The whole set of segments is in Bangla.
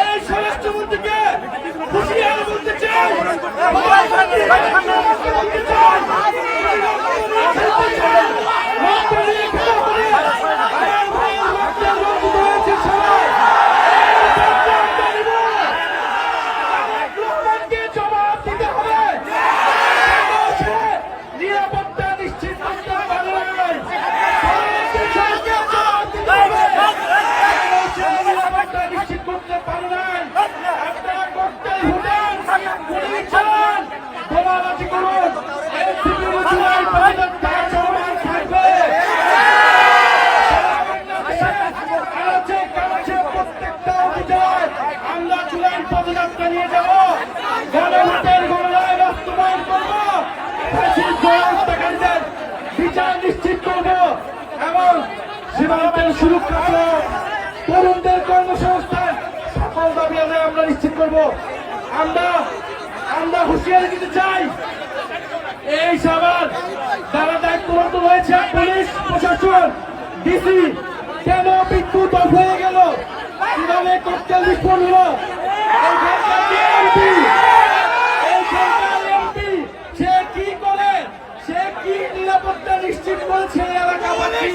এই স্বরাষ্ট্রমন্ত্রীকে হুঁশিয়ার বলতে চাই, নিরাপত্তা নিশ্চিত করতে পারে নাই, নিরাপত্তা নিশ্চিত করতে পারে নাই। আপনারা ককটেল ফুটান, গুলি চালান, বোমাবাজি করুন, এই পৃথিবীর জুলাই পদযাত্রা চলমান থাকবে। প্রত্যেকটা অভিযান আমরা জুলাই পদযাত্রা নিয়ে যাব, গণভোটের গণরায় বাস্তবায়ন করব, বিচার নিশ্চিত করব এবং সীমান্তের সুরক্ষা তরুণদের কর্মসংস্থান সকল দাবি আমরা নিশ্চিত করব। আমরা হুঁশিয়ারি দিতে চাই, এই সবার যারা দায়িত্বরত রয়েছে, পুলিশ প্রশাসন, ডিসি, কেন বিদ্যুৎ অফ হয়ে গেল, কিভাবে ককটেল বিস্ফোরণ হলো, সে কি করে, সে কি নিরাপত্তা নিশ্চিত করেছে এলাকাবাসী,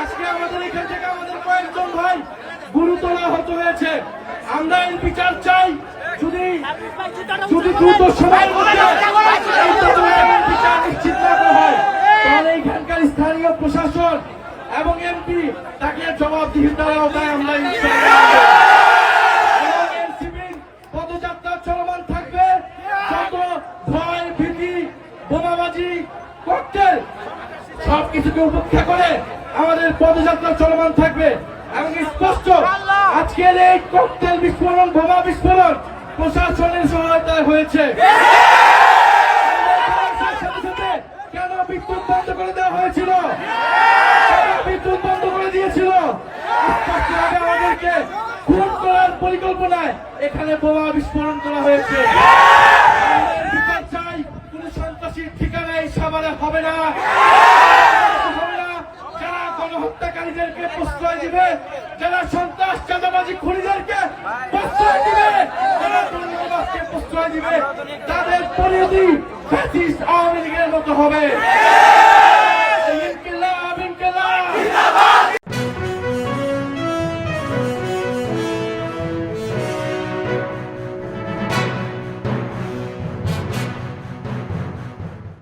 আজকে আমাদের এখান থেকে আমাদের কয়েকজন ভাই গুরুতর আহত হয়েছে। আমরা এর বিচার চাই, যদি দ্রুত সময়ের মধ্যে বিচার নিশ্চিত না করা হয়, তাহলে এইখানকার স্থানীয় প্রশাসন এবং এমপি তাকে জবাবদিহিতার আওতায় আমরা পদযাত্রা চলমান থাকবে। যত ভয় ভীতি বোমাবাজি ককটেল সবকিছুকে উপেক্ষা করে আমাদের পদযাত্রা চলমান থাকবে এবং স্পষ্ট আজকের এই ককটেল বিস্ফোরণ, বোমা বিস্ফোরণ প্রশাসনের সহায়তায় হয়েছে। কেন বিদ্যুৎ বন্ধ করে দেওয়া হয়েছিল, বিদ্যুৎ বন্ধ করে দিয়েছিল, আমাদেরকে খুন করার পরিকল্পনায় এখানে বোমা বিস্ফোরণ করা হয়েছে। বিচার চাই, কোন সন্ত্রাসীর ঠিকানা এই সাভারে হবে না। যারা গণহত্যাকারীদেরকে প্রশ্রয় দিবে, যারা সন্ত্রাস চাঁদাবাজি খুনিদেরকে প্রশ্রয় দিবে, যারা দুর্নীতিবাজকে প্রশ্রয় দিবে, তাদের পরিণতি ফ্যাসিস্ট আওয়ামী লীগের মতো হবে।